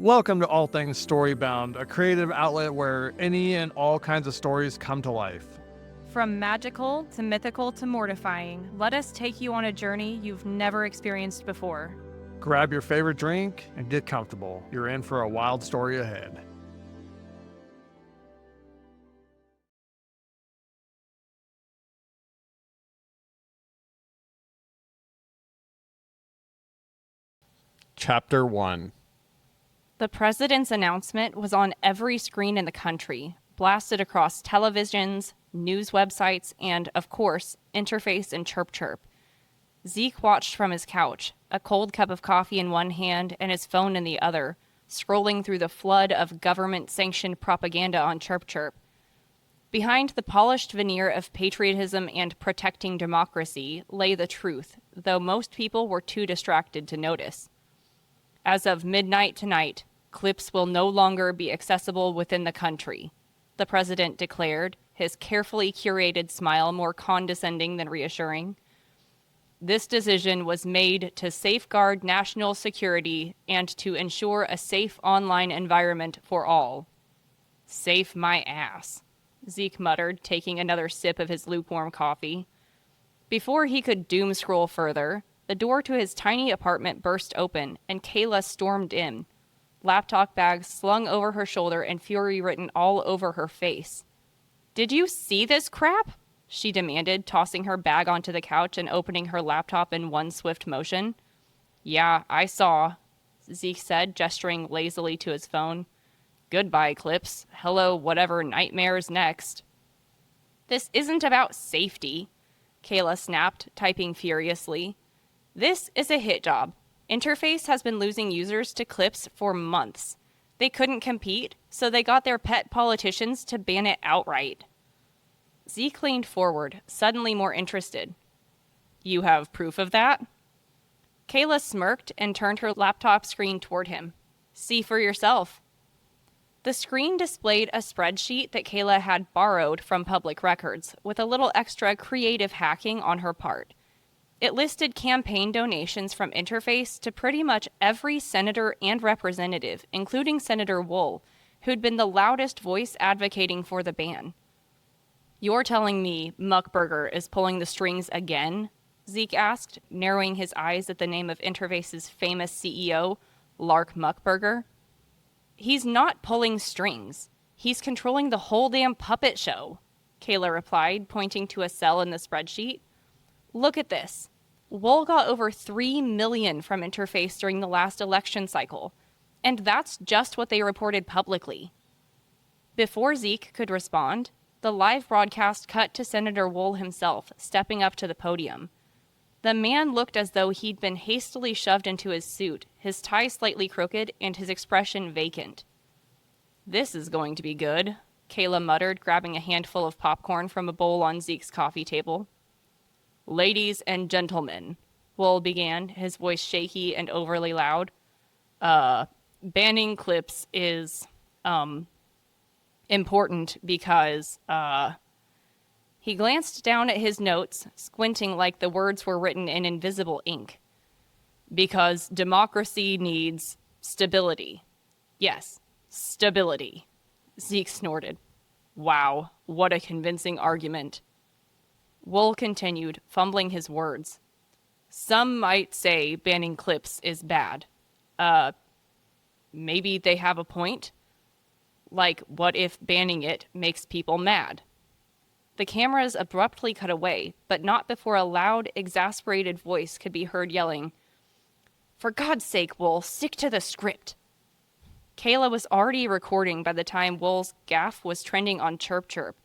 Welcome to All Things Storybound, a creative outlet where any and all kinds of stories come to life. From magical to mythical to mortifying, let us take you on a journey you've never experienced before. Grab your favorite drink and get comfortable. You're in for a wild story ahead. Chapter 1. The president's announcement was on every screen in the country, blasted across televisions, news websites, and, of course, Interface and Chirp Chirp. Zeke watched from his couch, a cold cup of coffee in one hand and his phone in the other, scrolling through the flood of government-sanctioned propaganda on Chirp Chirp. Behind the polished veneer of patriotism and protecting democracy lay the truth, though most people were too distracted to notice. As of midnight tonight, clips will no longer be accessible within the country, the president declared, his carefully curated smile more condescending than reassuring. This decision was made to safeguard national security and to ensure a safe online environment for all. Safe my ass, Zeke muttered, taking another sip of his lukewarm coffee. Before he could doom scroll further, the door to his tiny apartment burst open, and Kayla stormed in, laptop bag slung over her shoulder and fury written all over her face. "Did you see this crap?" she demanded, tossing her bag onto the couch and opening her laptop in one swift motion. "Yeah, I saw," Zeke said, gesturing lazily to his phone. "Goodbye, clips. Hello, whatever nightmare's next." "This isn't about safety," Kayla snapped, typing furiously. "This is a hit job. Interface has been losing users to clips for months. They couldn't compete, so they got their pet politicians to ban it outright." Zeke leaned forward, suddenly more interested. "You have proof of that?" Kayla smirked and turned her laptop screen toward him. "See for yourself." The screen displayed a spreadsheet that Kayla had borrowed from public records, with a little extra creative hacking on her part. It listed campaign donations from Interface to pretty much every senator and representative, including Senator Wool, who'd been the loudest voice advocating for the ban. "You're telling me Muckburger is pulling the strings again?" Zeke asked, narrowing his eyes at the name of Interface's famous CEO, Lark Muckburger. "He's not pulling strings. He's controlling the whole damn puppet show," Kayla replied, pointing to a cell in the spreadsheet. "Look at this. Wool got over $3 million from Interface during the last election cycle, and that's just what they reported publicly." Before Zeke could respond, the live broadcast cut to Senator Wool himself, stepping up to the podium. The man looked as though he'd been hastily shoved into his suit, his tie slightly crooked and his expression vacant. "This is going to be good," Kayla muttered, grabbing a handful of popcorn from a bowl on Zeke's coffee table. "Ladies and gentlemen," Wool began, his voice shaky and overly loud. Banning clips is, important because, He glanced down at his notes, squinting like the words were written in invisible ink. "Because democracy needs stability. Yes, stability," Zeke snorted. "Wow, what a convincing argument." Wool continued, fumbling his words. "Some might say banning clips is bad. Maybe they have a point? Like, what if banning it makes people mad?" The cameras abruptly cut away, but not before a loud, exasperated voice could be heard yelling, "For God's sake, Wool, stick to the script." Kayla was already recording by the time Wool's gaffe was trending on Chirp Chirp.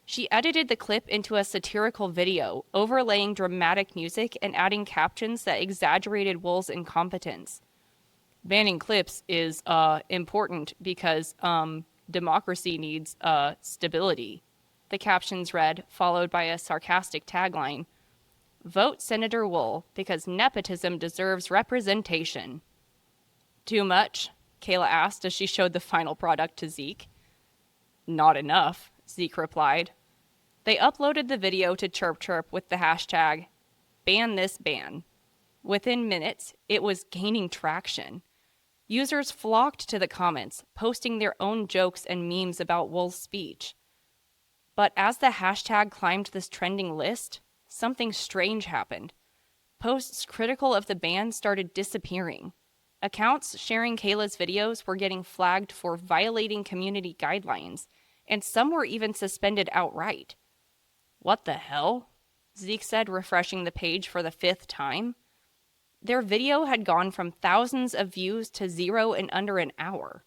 She edited the clip into a satirical video, overlaying dramatic music and adding captions that exaggerated Wool's incompetence. "Banning clips is, important because, democracy needs, stability," the captions read, followed by a sarcastic tagline. "Vote Senator Wool because nepotism deserves representation." "Too much?" Kayla asked as she showed the final product to Zeke. "Not enough," Zeke replied. They uploaded the video to Chirp Chirp with the hashtag #BanThisBan. Within minutes, it was gaining traction. Users flocked to the comments, posting their own jokes and memes about Wool's speech. But as the hashtag climbed this trending list, something strange happened. Posts critical of the ban started disappearing. Accounts sharing Kayla's videos were getting flagged for violating community guidelines, and some were even suspended outright. What the hell? Zeke said, refreshing the page for the 5th time. Their video had gone from thousands of views to 0 in under an hour.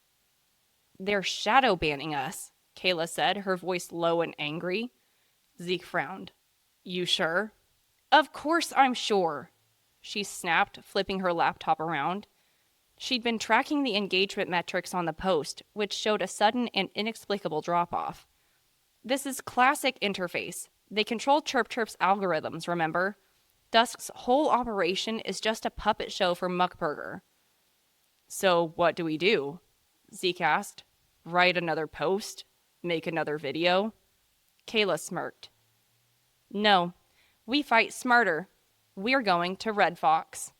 They're shadow banning us, Kayla said, her voice low and angry. Zeke frowned. You sure? Of course I'm sure, she snapped, flipping her laptop around. She'd been tracking the engagement metrics on the post, which showed a sudden and inexplicable drop-off. This is classic Interface. They control ChirpChirp's algorithms, remember? Dusk's whole operation is just a puppet show for Muckburger. So what do we do? Zeke asked. Write another post? Make another video? Kayla smirked. No, we fight smarter. We're going to Red Fox.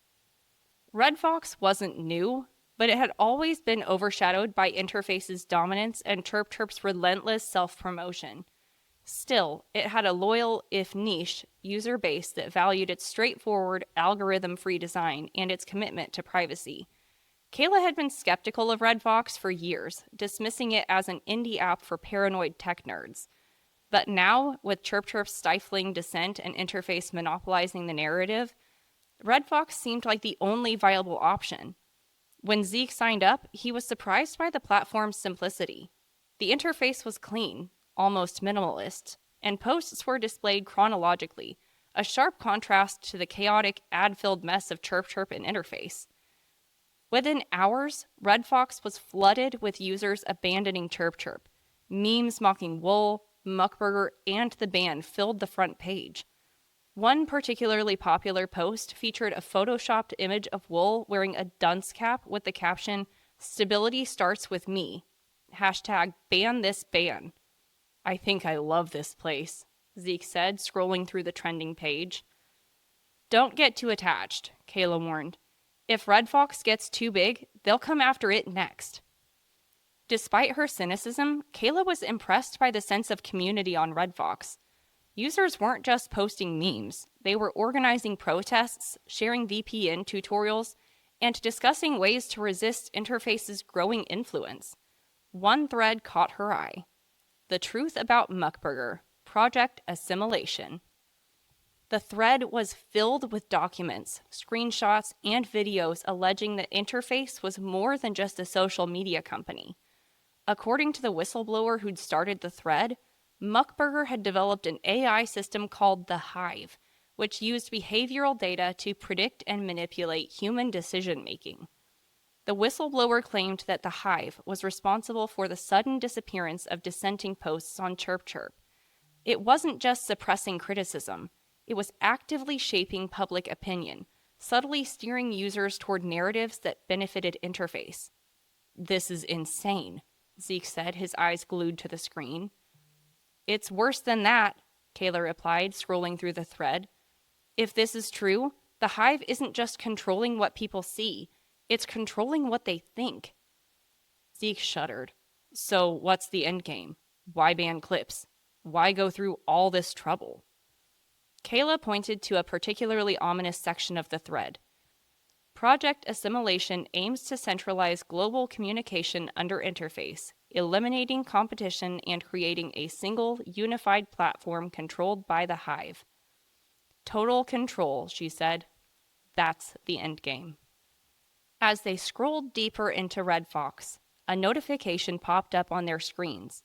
Red Fox wasn't new, but it had always been overshadowed by Interface's dominance and ChirpChirp's relentless self-promotion. Still, it had a loyal, if niche, user base that valued its straightforward, algorithm-free design and its commitment to privacy. Kayla had been skeptical of Red Fox for years, dismissing it as an indie app for paranoid tech nerds. But now, with ChirpChirp's stifling dissent and Interface monopolizing the narrative, Red Fox seemed like the only viable option. When Zeke signed up, he was surprised by the platform's simplicity. The interface was clean, almost minimalist, and posts were displayed chronologically, a sharp contrast to the chaotic, ad-filled mess of ChirpChirp and Interface. Within hours, Red Fox was flooded with users abandoning ChirpChirp. Memes mocking Wool, Muckburger, and the ban filled the front page. One particularly popular post featured a photoshopped image of Wool wearing a dunce cap with the caption, "Stability starts with me." Hashtag ban this ban. I think I love this place, Zeke said, scrolling through the trending page. Don't get too attached, Kayla warned. If Red Fox gets too big, they'll come after it next. Despite her cynicism, Kayla was impressed by the sense of community on Red Fox. Users weren't just posting memes, they were organizing protests, sharing VPN tutorials, and discussing ways to resist Interface's growing influence. One thread caught her eye. The truth about Muckburger, Project Assimilation. The thread was filled with documents, screenshots, and videos alleging that Interface was more than just a social media company. According to the whistleblower who'd started the thread, Muckburger had developed an AI system called the Hive, which used behavioral data to predict and manipulate human decision-making. The whistleblower claimed that the Hive was responsible for the sudden disappearance of dissenting posts on ChirpChirp. It wasn't just suppressing criticism, it was actively shaping public opinion, subtly steering users toward narratives that benefited Interface. This is insane, Zeke said, his eyes glued to the screen. It's worse than that, Kayla replied, scrolling through the thread. If this is true, the Hive isn't just controlling what people see, it's controlling what they think. Zeke shuddered. So what's the endgame? Why ban clips? Why go through all this trouble? Kayla pointed to a particularly ominous section of the thread. Project Assimilation aims to centralize global communication under Interface, eliminating competition and creating a single, unified platform controlled by the Hive. Total control, she said. That's the endgame. As they scrolled deeper into Red Fox, a notification popped up on their screens.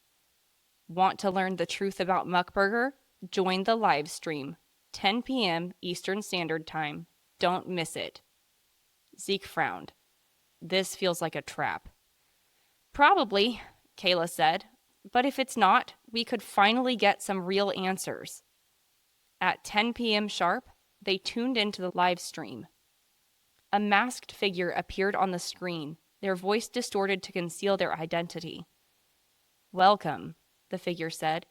Want to learn the truth about Muckburger? Join the live stream, 10 p.m. Eastern Standard Time. Don't miss it. Zeke frowned. This feels like a trap. Probably, Kayla said, but if it's not, we could finally get some real answers. At 10 p.m. sharp, they tuned into the live stream. A masked figure appeared on the screen, their voice distorted to conceal their identity. Welcome, the figure said.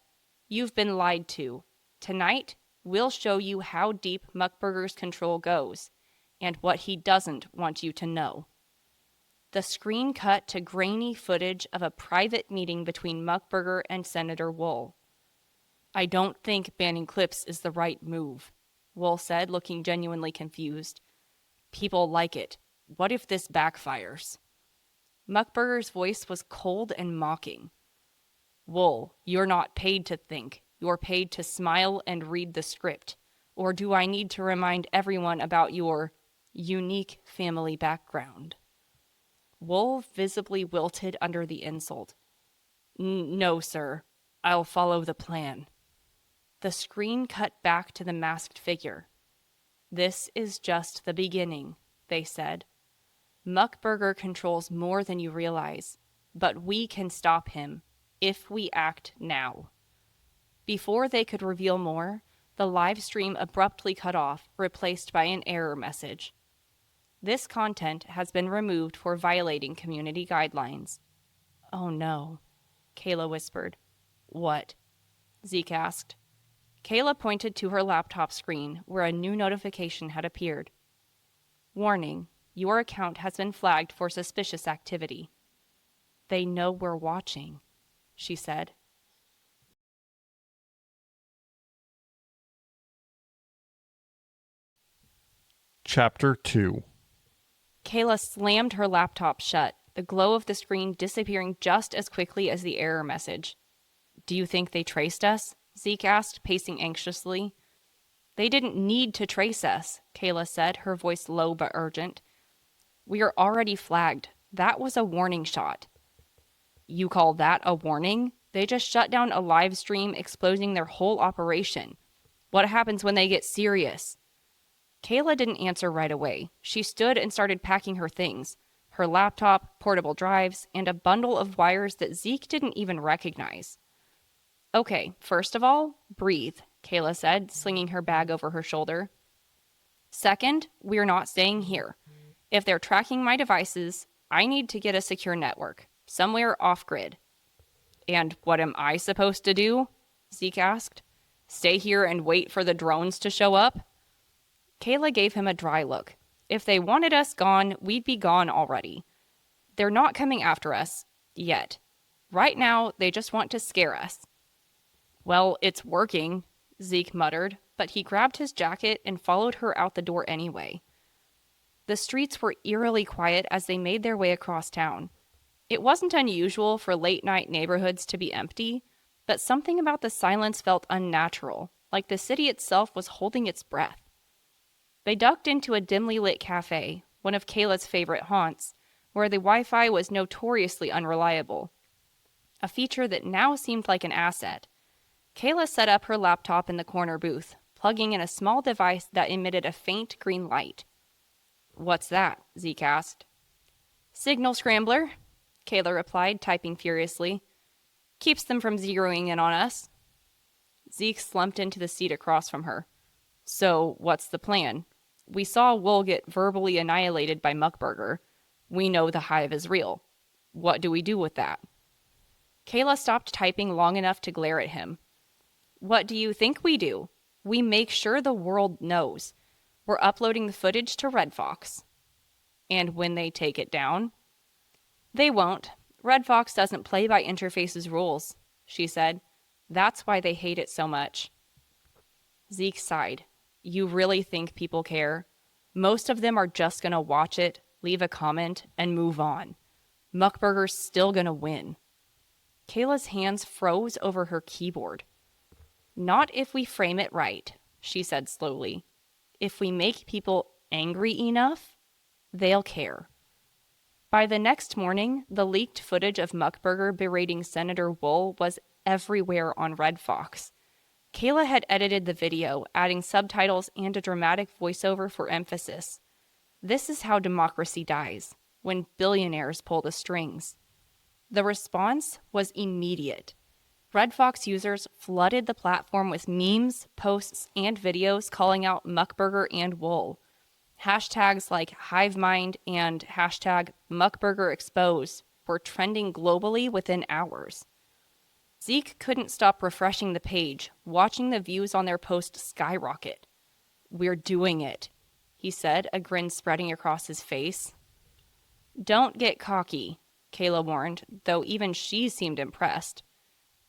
You've been lied to. Tonight, we'll show you how deep Muckburger's control goes, and what he doesn't want you to know. The screen cut to grainy footage of a private meeting between Muckburger and Senator Wool. "I don't think banning clips is the right move," Wool said, looking genuinely confused. "People like it. What if this backfires?" Muckburger's voice was cold and mocking. "Wool, you're not paid to think. You're paid to smile and read the script. Or do I need to remind everyone about your unique family background?" Wool visibly wilted under the insult. "No, sir. I'll follow the plan." The screen cut back to the masked figure. "This is just the beginning," they said. "Muckburger controls more than you realize, but we can stop him if we act now." Before they could reveal more, the live stream abruptly cut off, replaced by an error message. "This content has been removed for violating community guidelines." "Oh no," Kayla whispered. "What?" Zeke asked. Kayla pointed to her laptop screen where a new notification had appeared. "Warning, your account has been flagged for suspicious activity." "They know we're watching," she said. Chapter 2. Kayla slammed her laptop shut, the glow of the screen disappearing just as quickly as the error message. "Do you think they traced us?" Zeke asked, pacing anxiously. "They didn't need to trace us," Kayla said, her voice low but urgent. "We are already flagged. That was a warning shot." "You call that a warning? They just shut down a live stream exposing their whole operation. What happens when they get serious?" Kayla didn't answer right away. She stood and started packing her things, her laptop, portable drives, and a bundle of wires that Zeke didn't even recognize. "Okay, first of all, breathe," Kayla said, slinging her bag over her shoulder. "Second, we're not staying here. If they're tracking my devices, I need to get a secure network, somewhere off-grid." "And what am I supposed to do?" Zeke asked. "Stay here and wait for the drones to show up?" Kayla gave him a dry look. "If they wanted us gone, we'd be gone already. They're not coming after us. Yet. Right now, they just want to scare us." "Well, it's working," Zeke muttered, but he grabbed his jacket and followed her out the door anyway. The streets were eerily quiet as they made their way across town. It wasn't unusual for late-night neighborhoods to be empty, but something about the silence felt unnatural, like the city itself was holding its breath. They ducked into a dimly lit cafe, one of Kayla's favorite haunts, where the Wi-Fi was notoriously unreliable, a feature that now seemed like an asset. Kayla set up her laptop in the corner booth, plugging in a small device that emitted a faint green light. "What's that?" Zeke asked. "Signal scrambler," Kayla replied, typing furiously. "Keeps them from zeroing in on us." Zeke slumped into the seat across from her. "So, what's the plan? We saw Wool get verbally annihilated by Muckburger. We know the hive is real. What do we do with that?" Kayla stopped typing long enough to glare at him. "What do you think we do? We make sure the world knows. We're uploading the footage to Red Fox." "And when they take it down?" "They won't. Red Fox doesn't play by Interface's rules," she said. "That's why they hate it so much." Zeke sighed. "You really think people care? Most of them are just gonna watch it, leave a comment, and move on. Muckburger's still gonna win." Kayla's hands froze over her keyboard. "Not if we frame it right," she said slowly. "If we make people angry enough, they'll care." By the next morning, the leaked footage of Muckburger berating Senator Wool was everywhere on Red Fox. Kayla had edited the video, adding subtitles and a dramatic voiceover for emphasis. This is how democracy dies, when billionaires pull the strings. The response was immediate. Red Fox users flooded the platform with memes, posts, and videos calling out Muckburger and Wool. Hashtags like HiveMind and hashtag MuckburgerExposed were trending globally within hours. Zeke couldn't stop refreshing the page, watching the views on their post skyrocket. "We're doing it," he said, a grin spreading across his face. Don't get cocky, Kayla warned, though even she seemed impressed.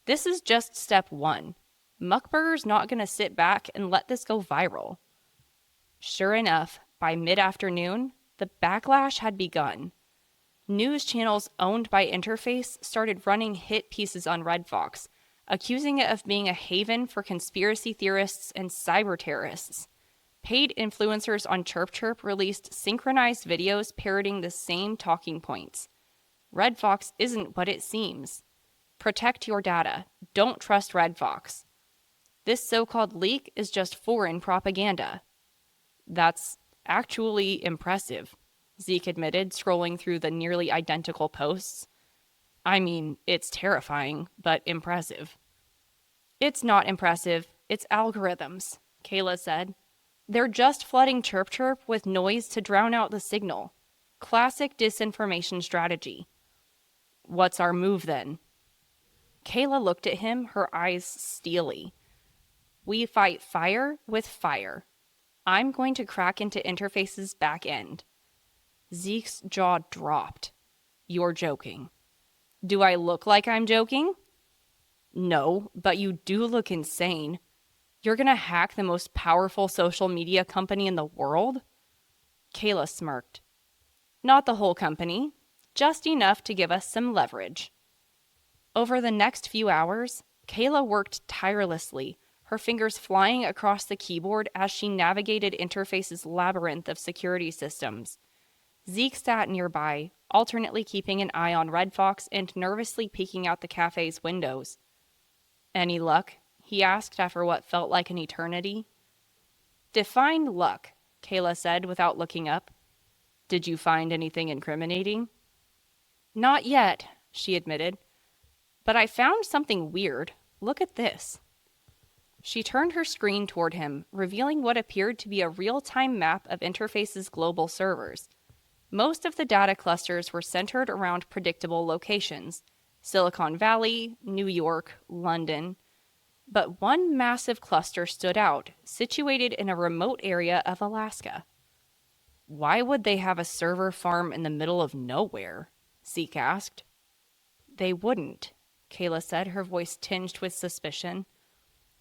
This is just step one. Muckburger's not going to sit back and let this go viral. Sure enough, by mid-afternoon, the backlash had begun. News channels owned by Interface started running hit pieces on Red Fox, accusing it of being a haven for conspiracy theorists and cyber terrorists. Paid influencers on Chirp released synchronized videos parodying the same talking points. Red Fox isn't what it seems. Protect your data. Don't trust Red Fox. This so-called leak is just foreign propaganda. That's actually impressive, Zeke admitted, scrolling through the nearly identical posts. I mean, it's terrifying, but impressive. It's not impressive, it's algorithms, Kayla said. They're just flooding Chirp with noise to drown out the signal. Classic disinformation strategy. What's our move then? Kayla looked at him, her eyes steely. We fight fire with fire. I'm going to crack into Interface's back end. Zeke's jaw dropped. You're joking. Do I look like I'm joking? No, but you do look insane. You're gonna hack the most powerful social media company in the world? Kayla smirked. Not the whole company, just enough to give us some leverage. Over the next few hours, Kayla worked tirelessly, her fingers flying across the keyboard as she navigated Interface's labyrinth of security systems. Zeke sat nearby, alternately keeping an eye on Red Fox and nervously peeking out the cafe's windows. Any luck? He asked after what felt like an eternity. Define luck, Kayla said without looking up. Did you find anything incriminating? Not yet, she admitted. But I found something weird. Look at this. She turned her screen toward him, revealing what appeared to be a real-time map of Interface's global servers. Most of the data clusters were centered around predictable locations: Silicon Valley, New York, London. But one massive cluster stood out, situated in a remote area of Alaska. Why would they have a server farm in the middle of nowhere? Zeke asked. They wouldn't, Kayla said, her voice tinged with suspicion.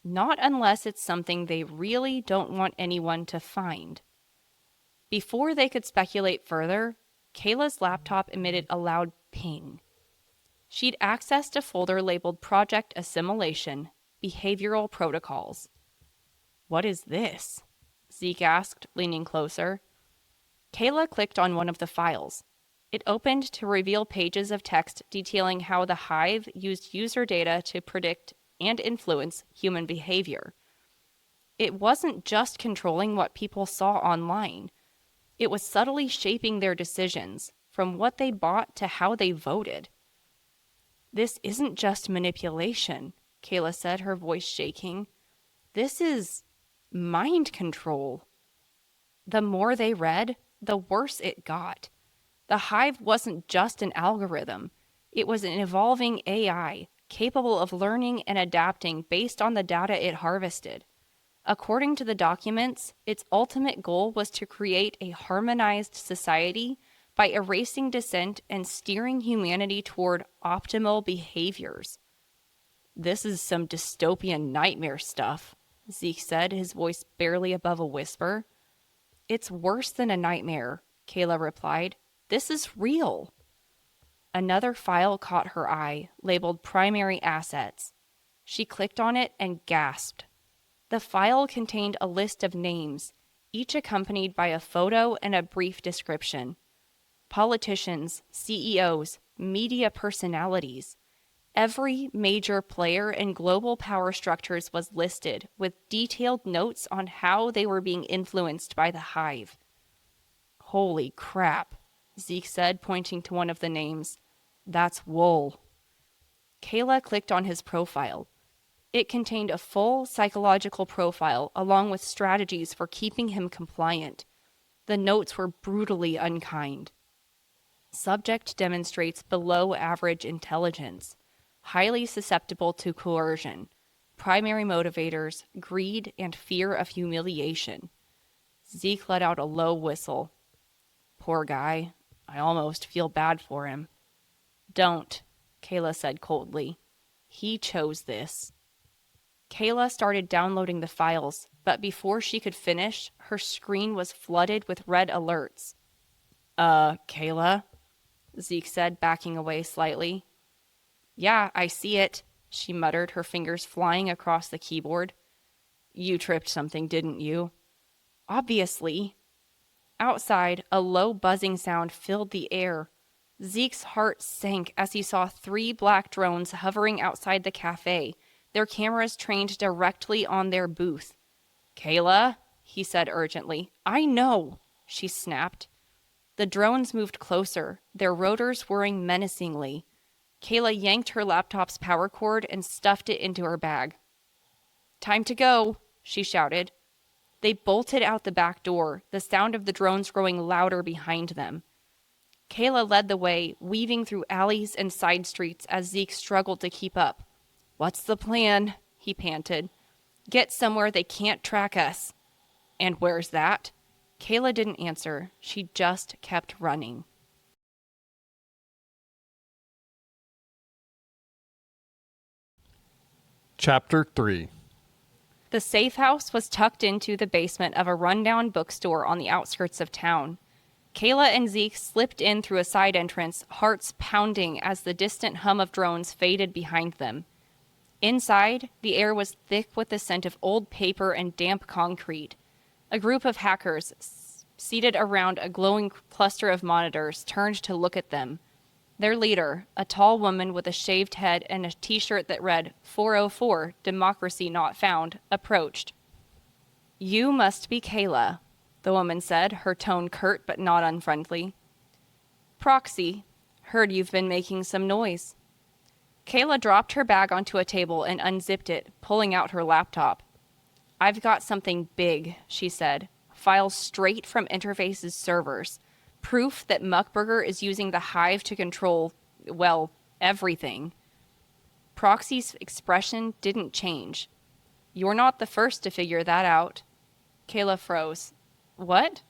Not unless it's something they really don't want anyone to find. Before they could speculate further, Kayla's laptop emitted a loud ping. She'd accessed a folder labeled Project Assimilation, Behavioral Protocols. What is this? Zeke asked, leaning closer. Kayla clicked on one of the files. It opened to reveal pages of text detailing how the Hive used user data to predict and influence human behavior. It wasn't just controlling what people saw online. It was subtly shaping their decisions, from what they bought to how they voted. This isn't just manipulation, Kayla said, her voice shaking. This is mind control. The more they read, the worse it got. The Hive wasn't just an algorithm. It was an evolving AI, capable of learning and adapting based on the data it harvested. According to the documents, its ultimate goal was to create a harmonized society by erasing dissent and steering humanity toward optimal behaviors. This is some dystopian nightmare stuff, Zeke said, his voice barely above a whisper. It's worse than a nightmare, Kayla replied. This is real. Another file caught her eye, labeled Primary Assets. She clicked on it and gasped. The file contained a list of names, each accompanied by a photo and a brief description. Politicians, CEOs, media personalities. Every major player in global power structures was listed, with detailed notes on how they were being influenced by the Hive. Holy crap, Zeke said, pointing to one of the names. That's Wool. Kayla clicked on his profile. It contained a full psychological profile along with strategies for keeping him compliant. The notes were brutally unkind. Subject demonstrates below average intelligence, highly susceptible to coercion, primary motivators, greed, and fear of humiliation. Zeke let out a low whistle. Poor guy. I almost feel bad for him. Don't, Kayla said coldly. He chose this. Kayla started downloading the files, but before she could finish, her screen was flooded with red alerts. Kayla? Zeke said, backing away slightly. Yeah, I see it, she muttered, her fingers flying across the keyboard. You tripped something, didn't you? Obviously. Outside, a low buzzing sound filled the air. Zeke's heart sank as he saw 3 black drones hovering outside the cafe, their cameras trained directly on their booth. Kayla, he said urgently. I know, she snapped. The drones moved closer, their rotors whirring menacingly. Kayla yanked her laptop's power cord and stuffed it into her bag. Time to go, she shouted. They bolted out the back door, the sound of the drones growing louder behind them. Kayla led the way, weaving through alleys and side streets as Zeke struggled to keep up. What's the plan? He panted. Get somewhere they can't track us. And where's that? Kayla didn't answer. She just kept running. Chapter 3. The safe house was tucked into the basement of a rundown bookstore on the outskirts of town. Kayla and Zeke slipped in through a side entrance, hearts pounding as the distant hum of drones faded behind them. Inside, the air was thick with the scent of old paper and damp concrete. A group of hackers, seated around a glowing cluster of monitors, turned to look at them. Their leader, a tall woman with a shaved head and a t-shirt that read 404, Democracy Not Found, approached. You must be Kayla, the woman said, her tone curt but not unfriendly. Proxy, heard you've been making some noise. Kayla dropped her bag onto a table and unzipped it, pulling out her laptop. I've got something big, she said. Files straight from Interface's servers. Proof that Muckburger is using the Hive to control, well, everything. Proxy's expression didn't change. You're not the first to figure that out. Kayla froze. What?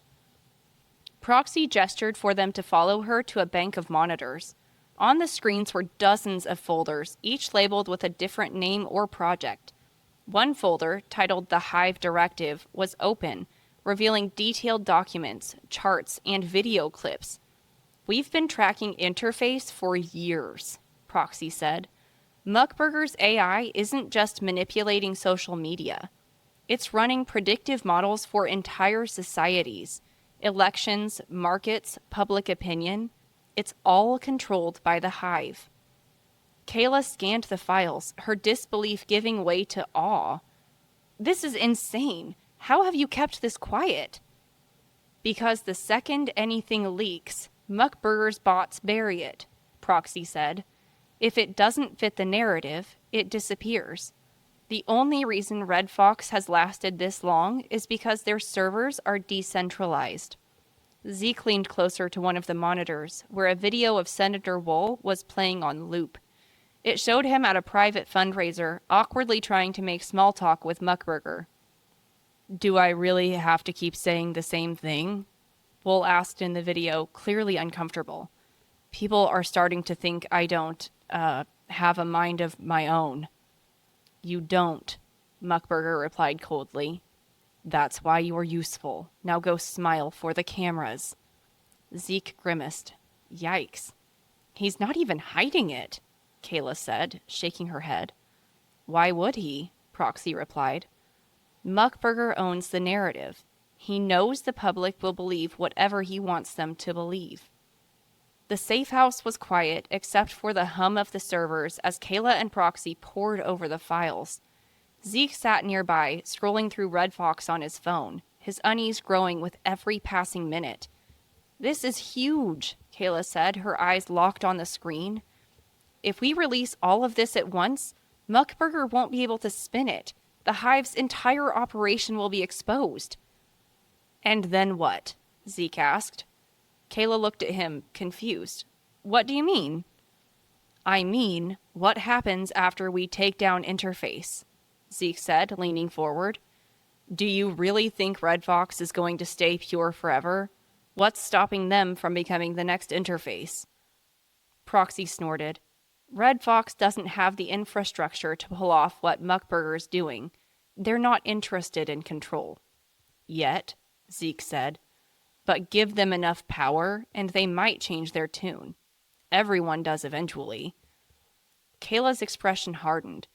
Proxy gestured for them to follow her to a bank of monitors. On the screens were dozens of folders, each labeled with a different name or project. One folder, titled The Hive Directive, was open, revealing detailed documents, charts, and video clips. We've been tracking Interface for years, Proxy said. Muckburger's AI isn't just manipulating social media. It's running predictive models for entire societies, elections, markets, public opinion. It's all controlled by the Hive. Kayla scanned the files, her disbelief giving way to awe. This is insane. How have you kept this quiet? Because the second anything leaks, Muckburger's bots bury it, Proxy said. If it doesn't fit the narrative, it disappears. The only reason Red Fox has lasted this long is because their servers are decentralized. Zeke leaned closer to one of the monitors, where a video of Senator Wool was playing on loop. It showed him at a private fundraiser, awkwardly trying to make small talk with Muckburger. Do I really have to keep saying the same thing? Wool asked in the video, clearly uncomfortable. People are starting to think I don't, have a mind of my own. You don't, Muckburger replied coldly. That's why you're useful. Now go smile for the cameras. Zeke grimaced. Yikes. He's not even hiding it, Kayla said, shaking her head. Why would he? Proxy replied. Muckburger owns the narrative. He knows the public will believe whatever he wants them to believe. The safe house was quiet except for the hum of the servers as Kayla and Proxy pored over the files. Zeke sat nearby, scrolling through Red Fox on his phone, his unease growing with every passing minute. This is huge, Kayla said, her eyes locked on the screen. If we release all of this at once, Muckburger won't be able to spin it. The Hive's entire operation will be exposed. And then what? Zeke asked. Kayla looked at him, confused. What do you mean? I mean, what happens after we take down Interface? Zeke said, leaning forward. Do you really think Red Fox is going to stay pure forever? What's stopping them from becoming the next interface? Proxy snorted. Red Fox doesn't have the infrastructure to pull off what Muckburger's doing. They're not interested in control. Yet, Zeke said. But give them enough power, and they might change their tune. Everyone does eventually. Kayla's expression hardened.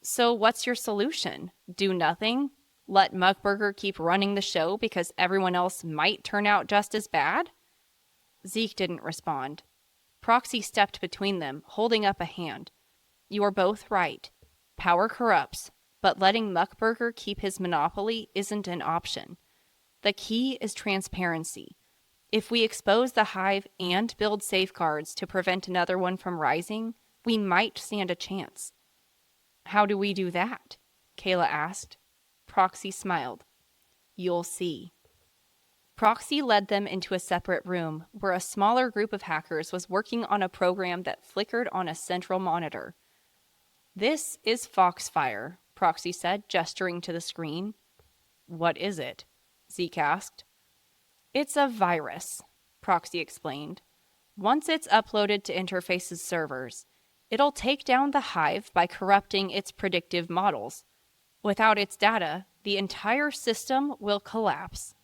So what's your solution? Do nothing? Let Muckburger keep running the show because everyone else might turn out just as bad? Zeke didn't respond. Proxy stepped between them, holding up a hand. You are both right. Power corrupts, but letting Muckburger keep his monopoly isn't an option. The key is transparency. If we expose the hive and build safeguards to prevent another one from rising, we might stand a chance. How do we do that? Kayla asked. Proxy smiled. You'll see. Proxy led them into a separate room where a smaller group of hackers was working on a program that flickered on a central monitor. This is Foxfire, Proxy said, gesturing to the screen. What is it? Zeke asked. It's a virus, Proxy explained. Once it's uploaded to Interface's servers, it'll take down the hive by corrupting its predictive models. Without its data, the entire system will collapse.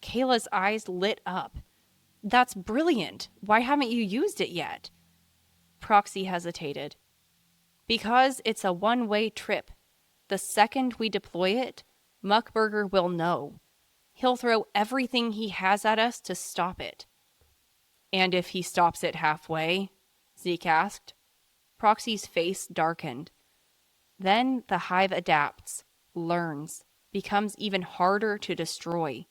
Kayla's eyes lit up. That's brilliant. Why haven't you used it yet? Proxy hesitated. Because it's a one-way trip. The second we deploy it, Muckburger will know. He'll throw everything he has at us to stop it. And if he stops it halfway? Zeke asked. Proxy's face darkened. Then the hive adapts, learns, becomes even harder to destroy.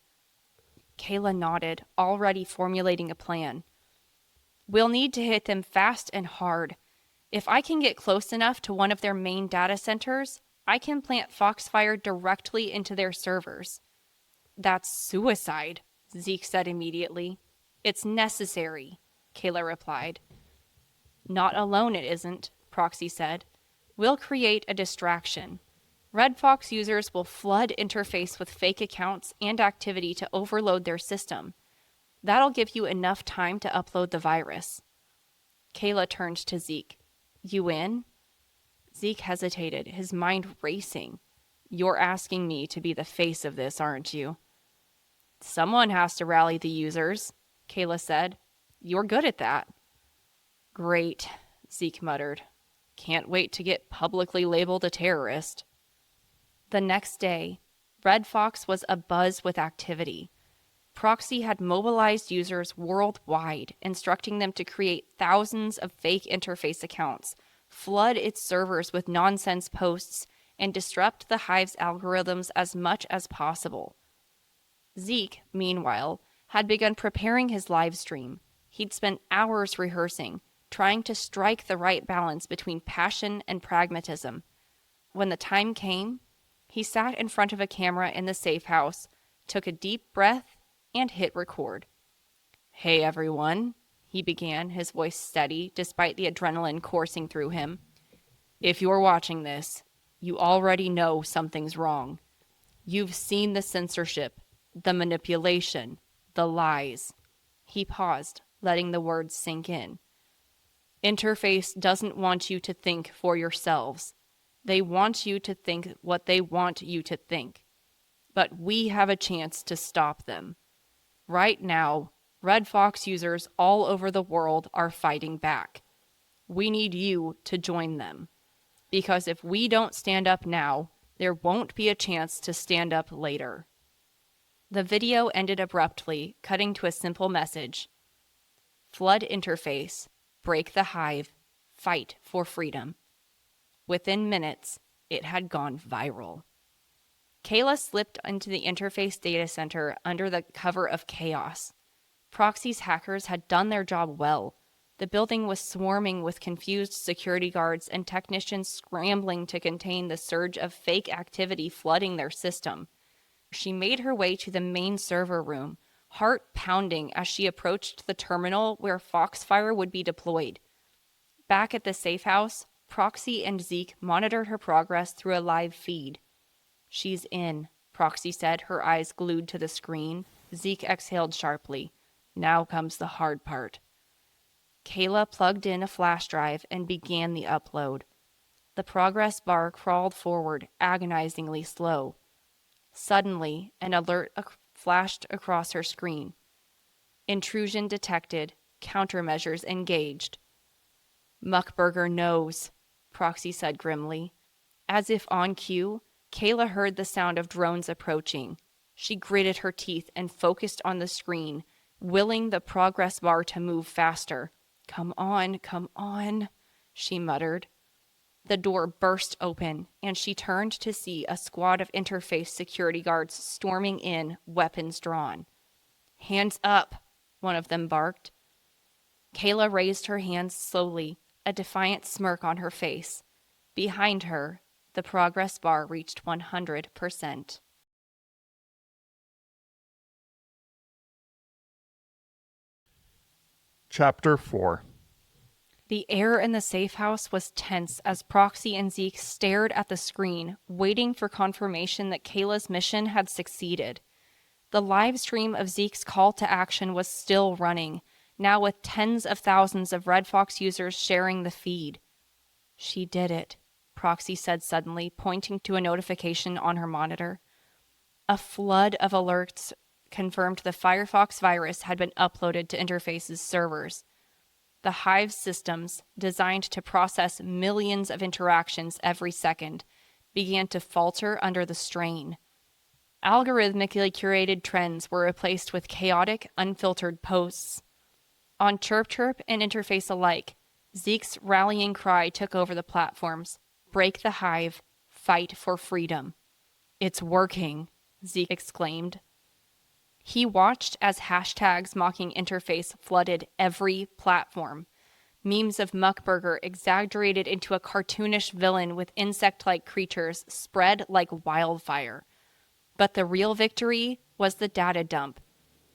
Kayla nodded, already formulating a plan. We'll need to hit them fast and hard. If I can get close enough to one of their main data centers, I can plant Foxfire directly into their servers. That's suicide, Zeke said immediately. It's necessary, Kayla replied. Not alone it isn't, Proxy said. We'll create a distraction. Red Fox users will flood Interface with fake accounts and activity to overload their system. That'll give you enough time to upload the virus. Kayla turned to Zeke. You in? Zeke hesitated, his mind racing. You're asking me to be the face of this, aren't you? Someone has to rally the users, Kayla said. You're good at that. Great, Zeke muttered. Can't wait to get publicly labeled a terrorist. The next day, Red Fox was abuzz with activity. Proxy had mobilized users worldwide, instructing them to create thousands of fake Interface accounts, flood its servers with nonsense posts, and disrupt the Hive's algorithms as much as possible. Zeke, meanwhile, had begun preparing his live stream. He'd spent hours rehearsing, trying to strike the right balance between passion and pragmatism. When the time came, he sat in front of a camera in the safe house, took a deep breath, and hit record. Hey everyone, he began, his voice steady despite the adrenaline coursing through him. If you're watching this, you already know something's wrong. You've seen the censorship, the manipulation, the lies. He paused, letting the words sink in. Interface doesn't want you to think for yourselves. They want you to think what they want you to think. But we have a chance to stop them. Right now, Red Fox users all over the world are fighting back. We need you to join them. Because if we don't stand up now, there won't be a chance to stand up later. The video ended abruptly, cutting to a simple message. Flood Interface, break the hive, fight for freedom. Within minutes, it had gone viral. Kayla slipped into the Interface data center under the cover of chaos. Proxy's hackers had done their job well. The building was swarming with confused security guards and technicians scrambling to contain the surge of fake activity flooding their system. She made her way to the main server room, heart pounding as she approached the terminal where Foxfire would be deployed. Back at the safe house, Proxy and Zeke monitored her progress through a live feed. She's in, Proxy said, her eyes glued to the screen. Zeke exhaled sharply. Now comes the hard part. Kayla plugged in a flash drive and began the upload. The progress bar crawled forward, agonizingly slow. Suddenly, an alert flashed across her screen. Intrusion detected. Countermeasures engaged. Muckburger knows, Proxy said grimly. As if on cue, Kayla heard the sound of drones approaching. She gritted her teeth and focused on the screen, willing the progress bar to move faster. Come on, she muttered. The door burst open, and she turned to see a squad of interface security guards storming in, weapons drawn. Hands up, one of them barked. Kayla raised her hands slowly, a defiant smirk on her face. Behind her, the progress bar reached 100%. Chapter 4. The air in the safe house was tense as Proxy and Zeke stared at the screen, waiting for confirmation that Kayla's mission had succeeded. The live stream of Zeke's call to action was still running, now with tens of thousands of Red Fox users sharing the feed. She did it, Proxy said suddenly, pointing to a notification on her monitor. A flood of alerts confirmed the Firefox virus had been uploaded to Interface's servers. The Hive systems, designed to process millions of interactions every second, began to falter under the strain. Algorithmically curated trends were replaced with chaotic, unfiltered posts. On ChirpChirp and Interface alike, Zeke's rallying cry took over the platforms. Break the Hive, fight for freedom. It's working, Zeke exclaimed. He watched as hashtags mocking Interface flooded every platform. Memes of Muckburger exaggerated into a cartoonish villain with insect-like creatures spread like wildfire. But the real victory was the data dump.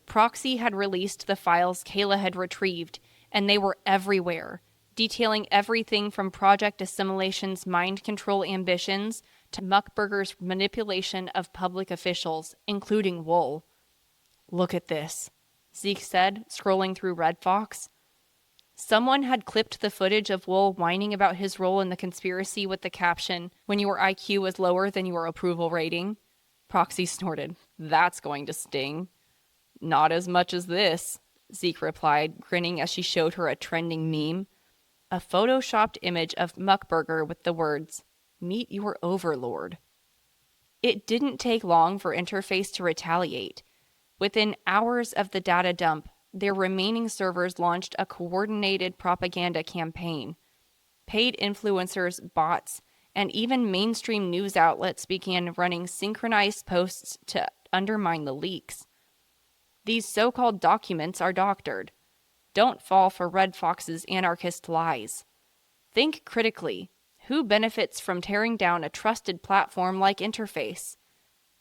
Proxy had released the files Kayla had retrieved, and they were everywhere, detailing everything from Project Assimilation's mind control ambitions to Muckburger's manipulation of public officials, including Wool. Look at this, Zeke said, scrolling through Red Fox. Someone had clipped the footage of Wool whining about his role in the conspiracy with the caption, "When your IQ was lower than your approval rating." Proxy snorted. That's going to sting. Not as much as this, Zeke replied, grinning as she showed her a trending meme. A photoshopped image of Muckburger with the words, "Meet your overlord." It didn't take long for Interface to retaliate. Within hours of the data dump, their remaining servers launched a coordinated propaganda campaign. Paid influencers, bots, and even mainstream news outlets began running synchronized posts to undermine the leaks. These so-called documents are doctored. Don't fall for Red Fox's anarchist lies. Think critically. Who benefits from tearing down a trusted platform like Interface?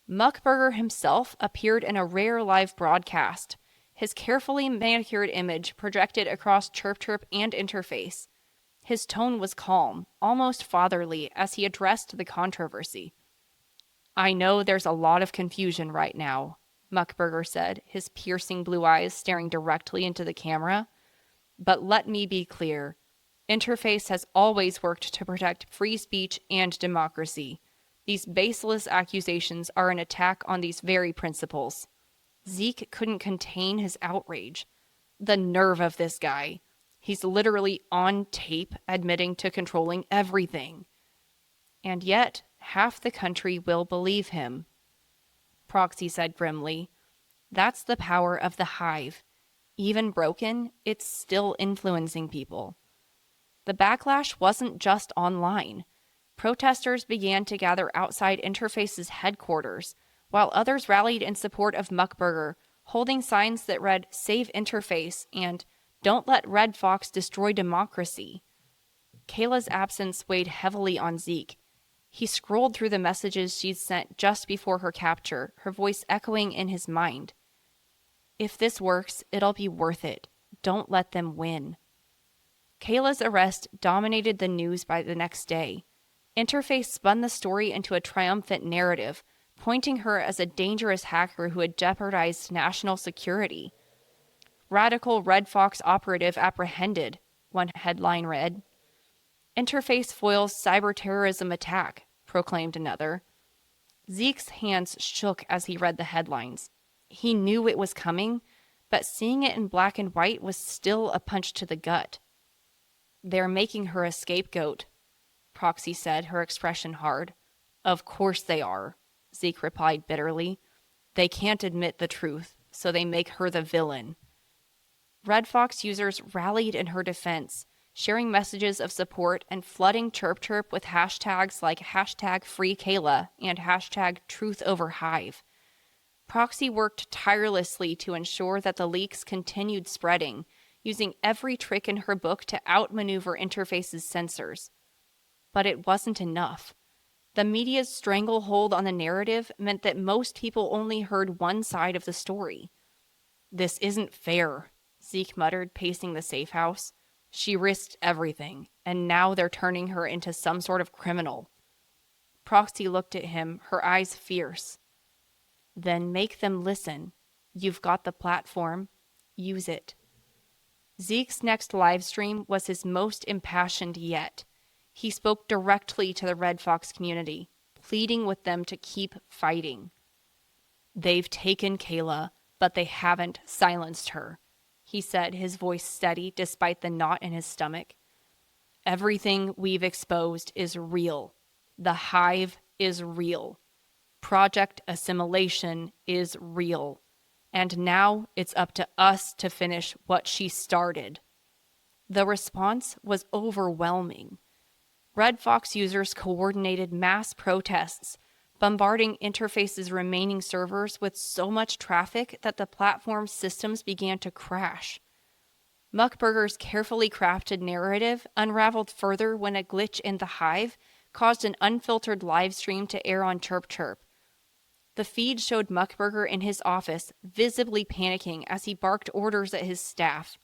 Muckburger himself appeared in a rare live broadcast, his carefully manicured image projected across ChirpChirp and Interface. His tone was calm, almost fatherly, as he addressed the controversy. I know there's a lot of confusion right now, Muckburger said, his piercing blue eyes staring directly into the camera. But let me be clear. Interface has always worked to protect free speech and democracy. These baseless accusations are an attack on these very principles. Zeke couldn't contain his outrage. The nerve of this guy. He's literally on tape admitting to controlling everything. And yet, half the country will believe him. Proxy said grimly. That's the power of the Hive. Even broken, it's still influencing people. The backlash wasn't just online. Protesters began to gather outside Interface's headquarters, while others rallied in support of Muckburger, holding signs that read, "Save Interface" and "Don't let Red Fox destroy democracy." Kayla's absence weighed heavily on Zeke. He scrolled through the messages she'd sent just before her capture, her voice echoing in his mind. If this works, it'll be worth it. Don't let them win. Kayla's arrest dominated the news by the next day. Interface spun the story into a triumphant narrative, pointing her as a dangerous hacker who had jeopardized national security. Radical Red Fox operative apprehended, one headline read. Interface foils cyber terrorism attack, proclaimed another. Zeke's hands shook as he read the headlines. He knew it was coming, but seeing it in black and white was still a punch to the gut. They're making her a scapegoat, Proxy said, her expression hard. Of course they are, Zeke replied bitterly. They can't admit the truth, so they make her the villain. Red Fox users rallied in her defense, sharing messages of support and flooding ChirpChirp with hashtags like #FreeKayla and #TruthOverHive. Proxy worked tirelessly to ensure that the leaks continued spreading, using every trick in her book to outmaneuver Interface's censors. But it wasn't enough. The media's stranglehold on the narrative meant that most people only heard one side of the story. This isn't fair, Zeke muttered, pacing the safe house. She risked everything, and now they're turning her into some sort of criminal. Proxy looked at him, her eyes fierce. Then make them listen. You've got the platform. Use it. Zeke's next live stream was his most impassioned yet. He spoke directly to the Red Fox community, pleading with them to keep fighting. They've taken Kayla, but they haven't silenced her, he said, his voice steady despite the knot in his stomach. Everything we've exposed is real. The Hive is real. Project Assimilation is real. And now it's up to us to finish what she started. The response was overwhelming. Red Fox users coordinated mass protests, bombarding Interface's remaining servers with so much traffic that the platform's systems began to crash. Muckburger's carefully crafted narrative unraveled further when a glitch in the Hive caused an unfiltered live stream to air on ChirpChirp. The feed showed Muckburger in his office, visibly panicking as he barked orders at his staff.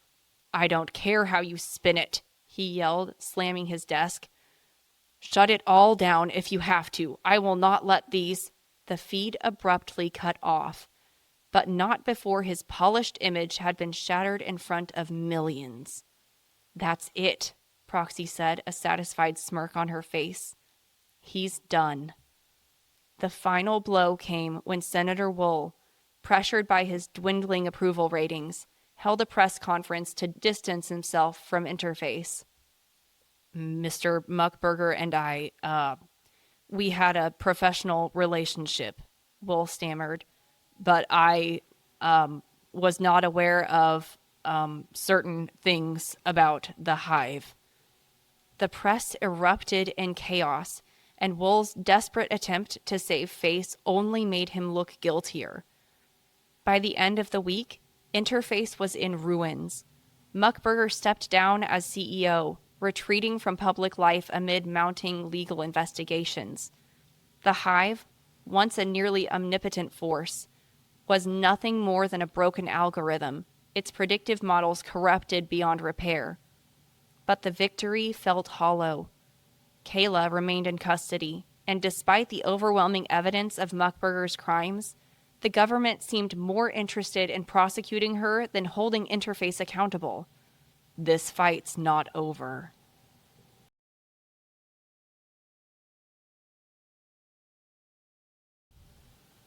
I don't care how you spin it, he yelled, slamming his desk. Shut it all down if you have to. I will not let these... The feed abruptly cut off, but not before his polished image had been shattered in front of millions. That's it, Proxy said, a satisfied smirk on her face. He's done. The final blow came when Senator Wool, pressured by his dwindling approval ratings, held a press conference to distance himself from Interface. Mr. Muckburger and I, we had a professional relationship, Wool stammered, but I was not aware of certain things about the Hive. The press erupted in chaos, and Wool's desperate attempt to save face only made him look guiltier. By the end of the week, Interface was in ruins. Muckburger stepped down as CEO, retreating from public life amid mounting legal investigations. The Hive, once a nearly omnipotent force, was nothing more than a broken algorithm, its predictive models corrupted beyond repair. But the victory felt hollow. Kayla remained in custody, and despite the overwhelming evidence of Muckburger's crimes, the government seemed more interested in prosecuting her than holding Interface accountable. This fight's not over.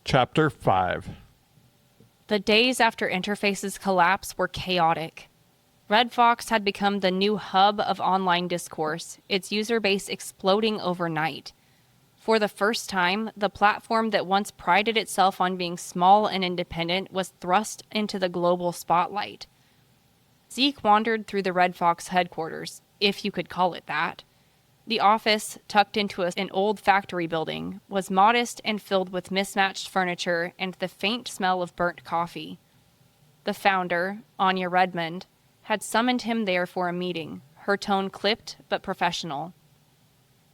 Chapter 5. The days after Interface's collapse were chaotic. Red Fox had become the new hub of online discourse, its user base exploding overnight. For the first time, the platform that once prided itself on being small and independent was thrust into the global spotlight. Zeke wandered through the Red Fox headquarters, if you could call it that. The office, tucked into an old factory building, was modest and filled with mismatched furniture and the faint smell of burnt coffee. The founder, Anya Redmond, had summoned him there for a meeting, her tone clipped but professional.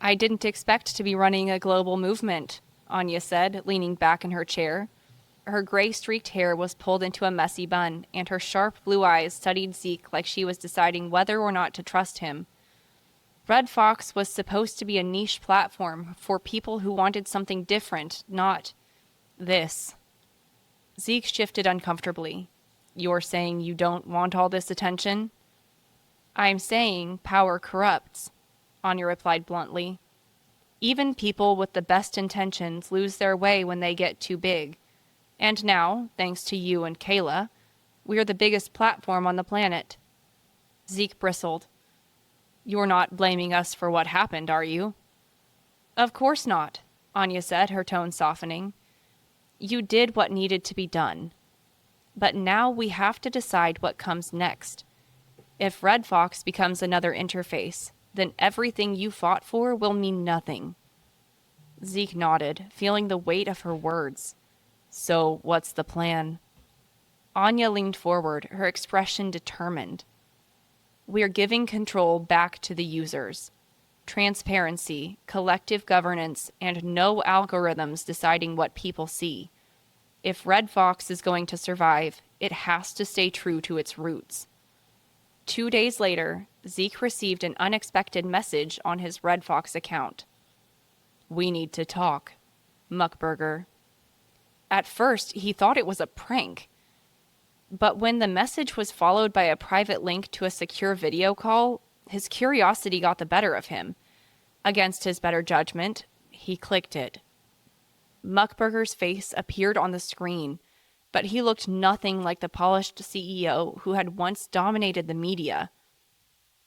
I didn't expect to be running a global movement, Anya said, leaning back in her chair. Her gray-streaked hair was pulled into a messy bun, and her sharp blue eyes studied Zeke like she was deciding whether or not to trust him. Red Fox was supposed to be a niche platform for people who wanted something different, not this. Zeke shifted uncomfortably. You're saying you don't want all this attention? I'm saying power corrupts, Anya replied bluntly. Even people with the best intentions lose their way when they get too big. And now, thanks to you and Kayla, we're the biggest platform on the planet. Zeke bristled. You're not blaming us for what happened, are you? Of course not, Anya said, her tone softening. You did what needed to be done. But now we have to decide what comes next. If Red Fox becomes another interface, then everything you fought for will mean nothing. Zeke nodded, feeling the weight of her words. So, what's the plan? Anya leaned forward, her expression determined. We're giving control back to the users. Transparency, collective governance, and no algorithms deciding what people see. If Red Fox is going to survive, it has to stay true to its roots. 2 days later, Zeke received an unexpected message on his Red Fox account. We need to talk. Muckburger. At first, he thought it was a prank. But when the message was followed by a private link to a secure video call, his curiosity got the better of him. Against his better judgment, he clicked it. Muckburger's face appeared on the screen, but he looked nothing like the polished CEO who had once dominated the media.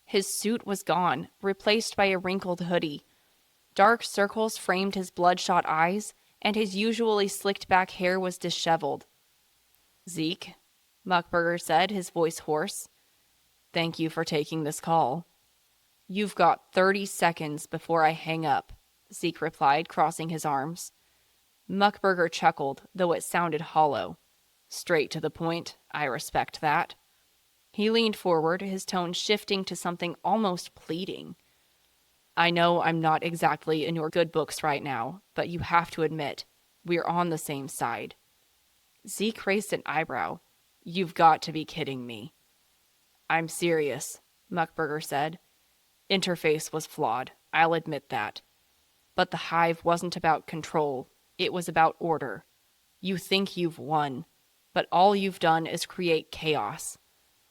His suit was gone, replaced by a wrinkled hoodie. Dark circles framed his bloodshot eyes, and his usually slicked-back hair was disheveled. Zeke, Muckburger said, his voice hoarse. Thank you for taking this call. You've got 30 seconds before I hang up, Zeke replied, crossing his arms. Muckburger chuckled, though it sounded hollow. Straight to the point, I respect that. He leaned forward, his tone shifting to something almost pleading. I know I'm not exactly in your good books right now, but you have to admit, we're on the same side. Zeke raised an eyebrow. You've got to be kidding me. I'm serious, Muckburger said. Interface was flawed, I'll admit that. But the hive wasn't about control, it was about order. You think you've won, but all you've done is create chaos.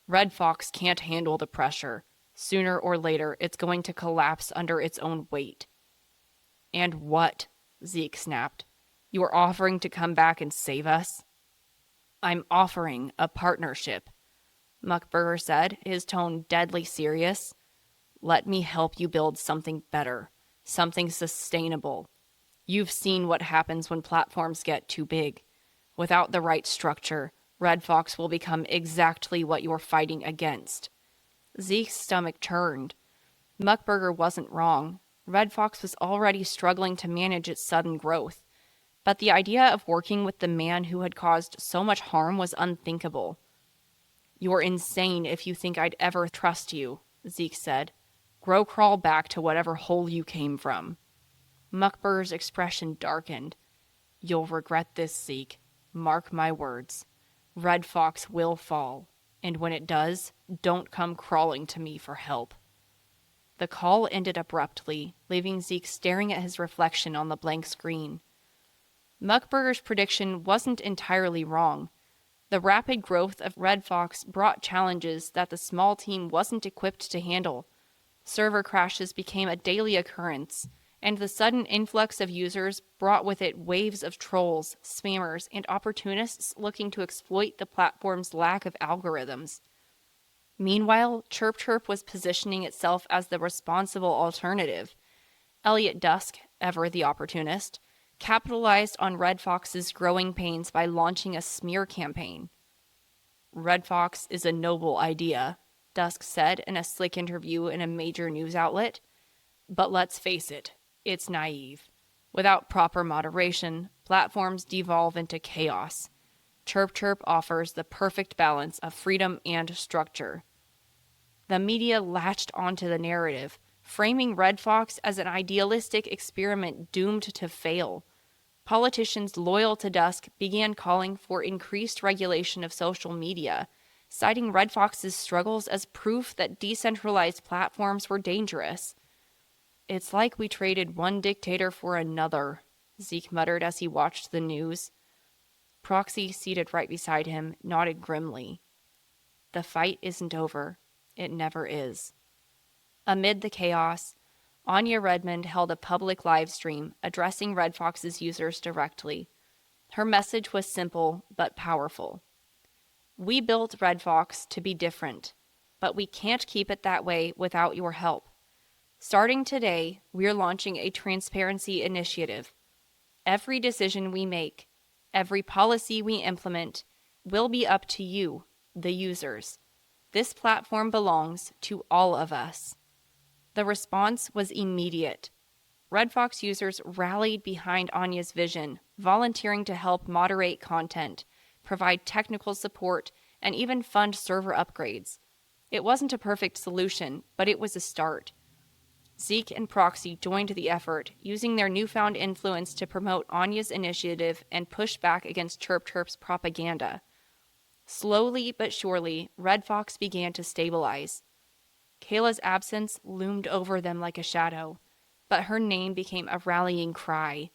Red Fox can't handle the pressure. Sooner or later, it's going to collapse under its own weight. And what? Zeke snapped. You're offering to come back and save us? I'm offering a partnership, Muckburger said, his tone deadly serious. Let me help you build something better, something sustainable. You've seen what happens when platforms get too big. Without the right structure, Red Fox will become exactly what you're fighting against. Zeke's stomach turned. Muckburger wasn't wrong. Red Fox was already struggling to manage its sudden growth. But the idea of working with the man who had caused so much harm was unthinkable. You're insane if you think I'd ever trust you, Zeke said. Crawl back to whatever hole you came from. Muckburger's expression darkened. You'll regret this, Zeke. Mark my words. Red Fox will fall, and when it does, don't come crawling to me for help. The call ended abruptly, leaving Zeke staring at his reflection on the blank screen. Muckburger's prediction wasn't entirely wrong. The rapid growth of Red Fox brought challenges that the small team wasn't equipped to handle. Server crashes became a daily occurrence, and the sudden influx of users brought with it waves of trolls, spammers, and opportunists looking to exploit the platform's lack of algorithms. Meanwhile, Chirp was positioning itself as the responsible alternative. Elliot Dusk, ever the opportunist, capitalized on Red Fox's growing pains by launching a smear campaign. Red Fox is a noble idea, Dusk said in a slick interview in a major news outlet. But let's face it, it's naive. Without proper moderation, platforms devolve into chaos. Chirp offers the perfect balance of freedom and structure. The media latched onto the narrative, framing Red Fox as an idealistic experiment doomed to fail. Politicians loyal to Dusk began calling for increased regulation of social media, citing Red Fox's struggles as proof that decentralized platforms were dangerous. It's like we traded one dictator for another, Zeke muttered as he watched the news. Proxy, seated right beside him, nodded grimly. The fight isn't over. It never is. Amid the chaos, Anya Redmond held a public live stream addressing Red Fox's users directly. Her message was simple but powerful. We built Red Fox to be different, but we can't keep it that way without your help. Starting today, we're launching a transparency initiative. Every decision we make, every policy we implement, will be up to you, the users. This platform belongs to all of us. The response was immediate. Red Fox users rallied behind Anya's vision, volunteering to help moderate content, provide technical support, and even fund server upgrades. It wasn't a perfect solution, but it was a start. Zeke and Proxy joined the effort, using their newfound influence to promote Anya's initiative and push back against Chirp's propaganda. Slowly but surely, Red Fox began to stabilize. Kayla's absence loomed over them like a shadow, but her name became a rallying cry.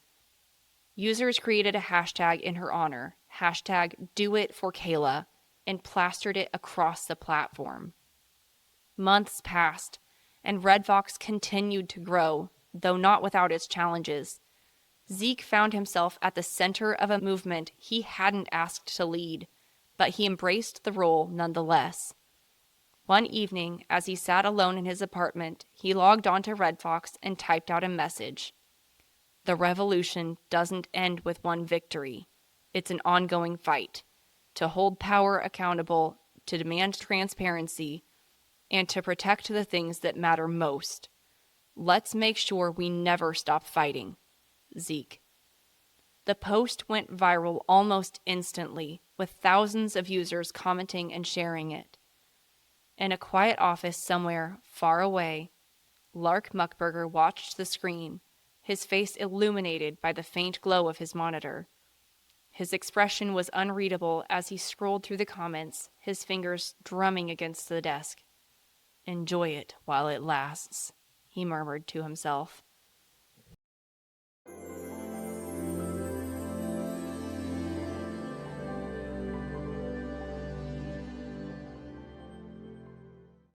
Users created a hashtag in her honor, #DoItForKayla, and plastered it across the platform. Months passed, and Red Fox continued to grow, though not without its challenges. Zeke found himself at the center of a movement he hadn't asked to lead, but he embraced the role nonetheless. One evening, as he sat alone in his apartment, he logged onto Red Fox and typed out a message. The revolution doesn't end with one victory. It's an ongoing fight to hold power accountable, to demand transparency, and to protect the things that matter most. Let's make sure we never stop fighting. Zeke. The post went viral almost instantly, with thousands of users commenting and sharing it. In a quiet office somewhere far away, Lark Muckberger watched the screen, his face illuminated by the faint glow of his monitor. His expression was unreadable as he scrolled through the comments, his fingers drumming against the desk. "Enjoy it while it lasts," he murmured to himself.